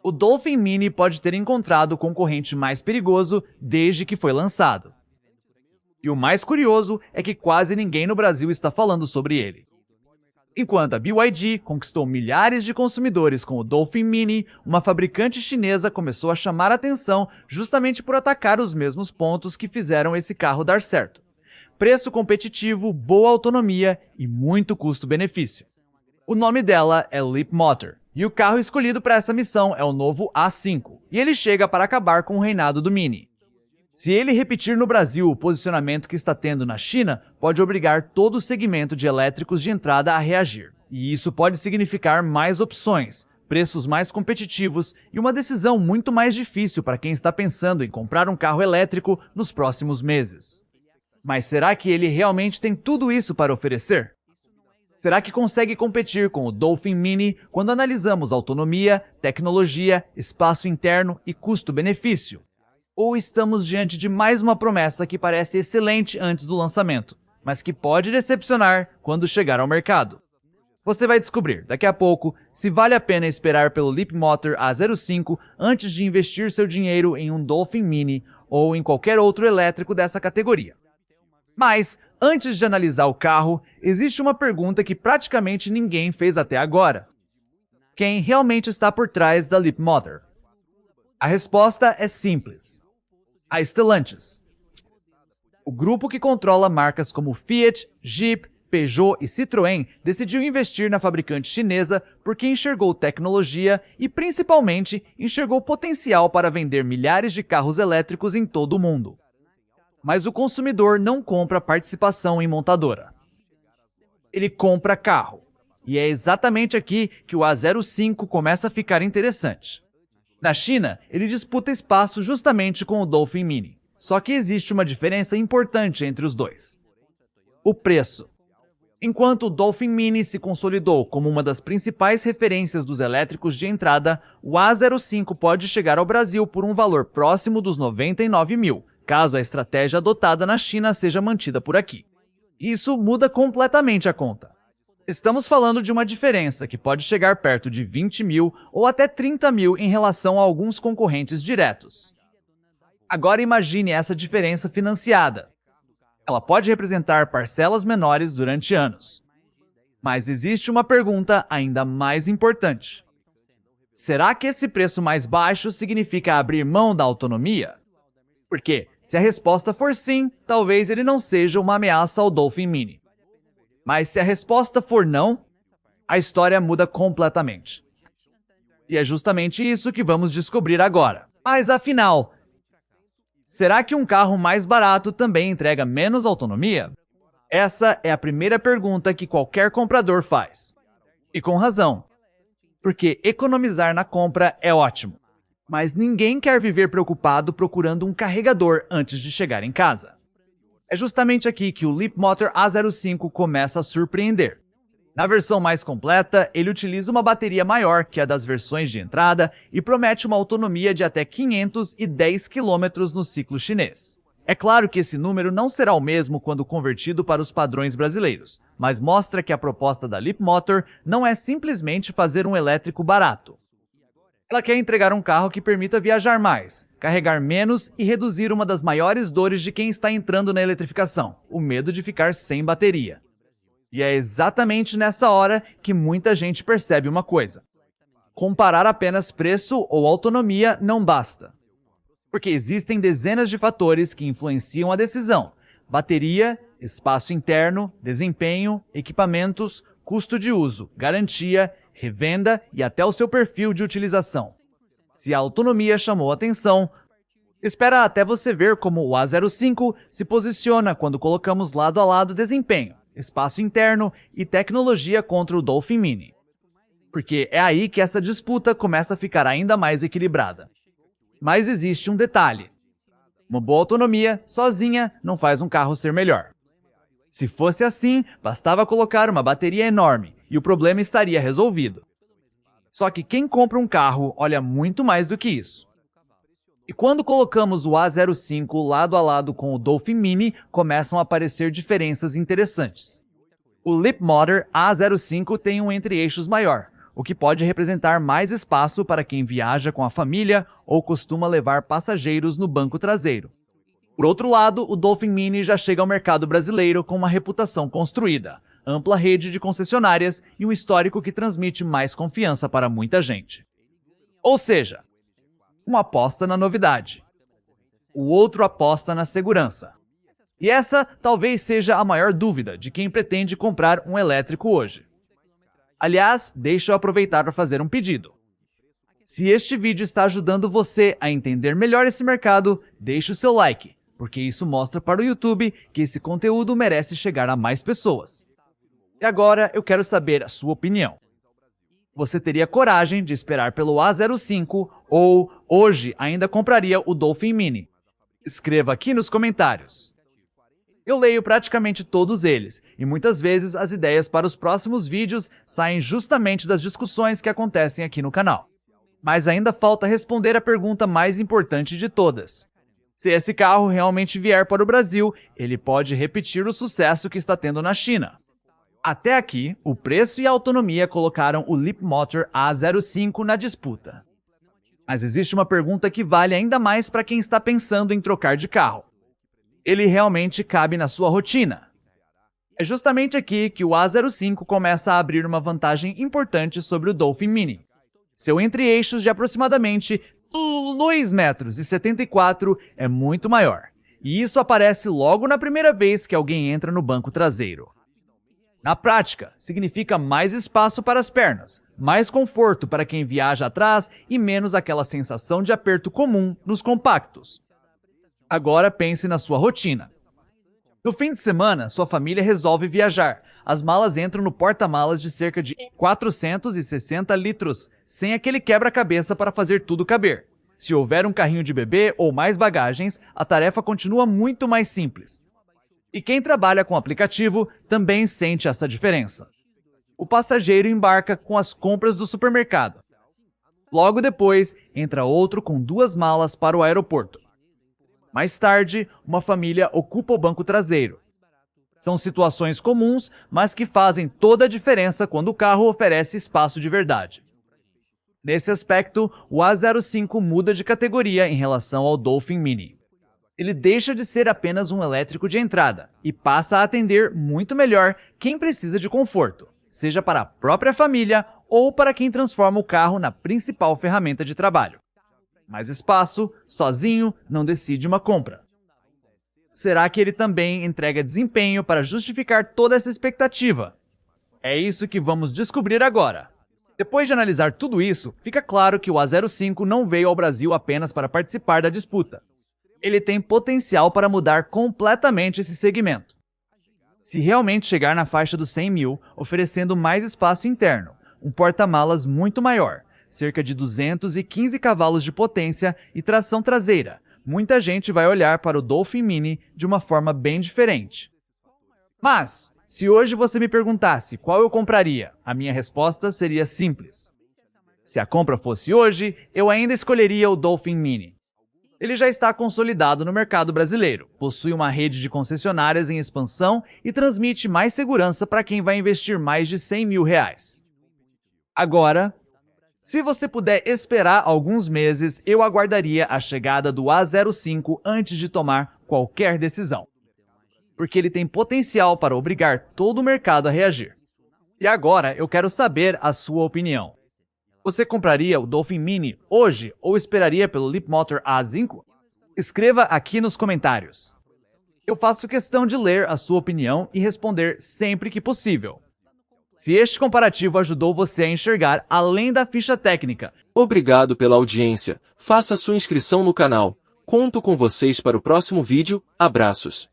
O Dolphin Mini pode ter encontrado o concorrente mais perigoso desde que foi lançado. E o mais curioso é que quase ninguém no Brasil está falando sobre ele. Enquanto a BYD conquistou milhares de consumidores com o Dolphin Mini, uma fabricante chinesa começou a chamar a atenção justamente por atacar os mesmos pontos que fizeram esse carro dar certo: preço competitivo, boa autonomia e muito custo-benefício. O nome dela é Leapmotor, e o carro escolhido para essa missão é o novo A5, e ele chega para acabar com o reinado do Mini. Se ele repetir no Brasil o posicionamento que está tendo na China, pode obrigar todo o segmento de elétricos de entrada a reagir. E isso pode significar mais opções, preços mais competitivos e uma decisão muito mais difícil para quem está pensando em comprar um carro elétrico nos próximos meses. Mas será que ele realmente tem tudo isso para oferecer? Será que consegue competir com o Dolphin Mini quando analisamos autonomia, tecnologia, espaço interno e custo-benefício? Ou estamos diante de mais uma promessa que parece excelente antes do lançamento, mas que pode decepcionar quando chegar ao mercado? Você vai descobrir daqui a pouco se vale a pena esperar pelo Leapmotor A05 antes de investir seu dinheiro em um Dolphin Mini ou em qualquer outro elétrico dessa categoria. Mas, antes de analisar o carro, existe uma pergunta que praticamente ninguém fez até agora: quem realmente está por trás da Leapmotor? A resposta é simples: a Stellantis. O grupo que controla marcas como Fiat, Jeep, Peugeot e Citroën decidiu investir na fabricante chinesa porque enxergou tecnologia e, principalmente, enxergou potencial para vender milhares de carros elétricos em todo o mundo. Mas o consumidor não compra participação em montadora. Ele compra carro. E é exatamente aqui que o A05 começa a ficar interessante. Na China, ele disputa espaço justamente com o Dolphin Mini. Só que existe uma diferença importante entre os dois: o preço. Enquanto o Dolphin Mini se consolidou como uma das principais referências dos elétricos de entrada, o A05 pode chegar ao Brasil por um valor próximo dos 99 mil, caso a estratégia adotada na China seja mantida por aqui. Isso muda completamente a conta. Estamos falando de uma diferença que pode chegar perto de 20 mil ou até 30 mil em relação a alguns concorrentes diretos. Agora imagine essa diferença financiada. Ela pode representar parcelas menores durante anos. Mas existe uma pergunta ainda mais importante: será que esse preço mais baixo significa abrir mão da autonomia? Porque, se a resposta for sim, talvez ele não seja uma ameaça ao Dolphin Mini. Mas se a resposta for não, a história muda completamente. E é justamente isso que vamos descobrir agora. Mas afinal, será que um carro mais barato também entrega menos autonomia? Essa é a primeira pergunta que qualquer comprador faz. E com razão. Porque economizar na compra é ótimo. Mas ninguém quer viver preocupado procurando um carregador antes de chegar em casa. É justamente aqui que o Leapmotor A05 começa a surpreender. Na versão mais completa, ele utiliza uma bateria maior que a das versões de entrada e promete uma autonomia de até 510 km no ciclo chinês. É claro que esse número não será o mesmo quando convertido para os padrões brasileiros, mas mostra que a proposta da Leapmotor não é simplesmente fazer um elétrico barato. Ela quer entregar um carro que permita viajar mais, carregar menos e reduzir uma das maiores dores de quem está entrando na eletrificação: o medo de ficar sem bateria. E é exatamente nessa hora que muita gente percebe uma coisa: comparar apenas preço ou autonomia não basta. Porque existem dezenas de fatores que influenciam a decisão: bateria, espaço interno, desempenho, equipamentos, custo de uso, garantia, revenda e até o seu perfil de utilização. Se a autonomia chamou atenção, espera até você ver como o A05 se posiciona quando colocamos lado a lado desempenho, espaço interno e tecnologia contra o Dolphin Mini. Porque é aí que essa disputa começa a ficar ainda mais equilibrada. Mas existe um detalhe: uma boa autonomia, sozinha, não faz um carro ser melhor. Se fosse assim, bastava colocar uma bateria enorme e o problema estaria resolvido. Só que quem compra um carro olha muito mais do que isso. E quando colocamos o A05 lado a lado com o Dolphin Mini, começam a aparecer diferenças interessantes. O Leapmotor A05 tem um entre-eixos maior, o que pode representar mais espaço para quem viaja com a família ou costuma levar passageiros no banco traseiro. Por outro lado, o Dolphin Mini já chega ao mercado brasileiro com uma reputação construída, ampla rede de concessionárias e um histórico que transmite mais confiança para muita gente. Ou seja, uma aposta na novidade. O outro aposta na segurança. E essa talvez seja a maior dúvida de quem pretende comprar um elétrico hoje. Aliás, deixa eu aproveitar para fazer um pedido. Se este vídeo está ajudando você a entender melhor esse mercado, deixe o seu like, porque isso mostra para o YouTube que esse conteúdo merece chegar a mais pessoas. E agora eu quero saber a sua opinião. Você teria coragem de esperar pelo A05 ou hoje ainda compraria o Dolphin Mini? Escreva aqui nos comentários. Eu leio praticamente todos eles, e muitas vezes as ideias para os próximos vídeos saem justamente das discussões que acontecem aqui no canal. Mas ainda falta responder a pergunta mais importante de todas. Se esse carro realmente vier para o Brasil, ele pode repetir o sucesso que está tendo na China. Até aqui, o preço e a autonomia colocaram o Leapmotor A05 na disputa. Mas existe uma pergunta que vale ainda mais para quem está pensando em trocar de carro. Ele realmente cabe na sua rotina? É justamente aqui que o A05 começa a abrir uma vantagem importante sobre o Dolphin Mini. Seu entre-eixos de aproximadamente 2,74 m é muito maior, e isso aparece logo na primeira vez que alguém entra no banco traseiro. Na prática, significa mais espaço para as pernas, mais conforto para quem viaja atrás e menos aquela sensação de aperto comum nos compactos. Agora pense na sua rotina. No fim de semana, sua família resolve viajar. As malas entram no porta-malas de cerca de 460 litros, sem aquele quebra-cabeça para fazer tudo caber. Se houver um carrinho de bebê ou mais bagagens, a tarefa continua muito mais simples. E quem trabalha com aplicativo também sente essa diferença. O passageiro embarca com as compras do supermercado. Logo depois, entra outro com 2 malas para o aeroporto. Mais tarde, uma família ocupa o banco traseiro. São situações comuns, mas que fazem toda a diferença quando o carro oferece espaço de verdade. Nesse aspecto, o A05 muda de categoria em relação ao Dolphin Mini. Ele deixa de ser apenas um elétrico de entrada e passa a atender muito melhor quem precisa de conforto, seja para a própria família ou para quem transforma o carro na principal ferramenta de trabalho. Mais espaço, sozinho, não decide uma compra. Será que ele também entrega desempenho para justificar toda essa expectativa? É isso que vamos descobrir agora. Depois de analisar tudo isso, fica claro que o A05 não veio ao Brasil apenas para participar da disputa. Ele tem potencial para mudar completamente esse segmento. Se realmente chegar na faixa dos 100 mil, oferecendo mais espaço interno, um porta-malas muito maior, cerca de 215 cavalos de potência e tração traseira, muita gente vai olhar para o Dolphin Mini de uma forma bem diferente. Mas, se hoje você me perguntasse qual eu compraria, a minha resposta seria simples. Se a compra fosse hoje, eu ainda escolheria o Dolphin Mini. Ele já está consolidado no mercado brasileiro, possui uma rede de concessionárias em expansão e transmite mais segurança para quem vai investir mais de 100 mil reais. Agora, se você puder esperar alguns meses, eu aguardaria a chegada do A05 antes de tomar qualquer decisão, porque ele tem potencial para obrigar todo o mercado a reagir. E agora eu quero saber a sua opinião. Você compraria o Dolphin Mini hoje ou esperaria pelo Leapmotor A5? Escreva aqui nos comentários. Eu faço questão de ler a sua opinião e responder sempre que possível. Se este comparativo ajudou você a enxergar além da ficha técnica, obrigado pela audiência. Faça sua inscrição no canal. Conto com vocês para o próximo vídeo. Abraços.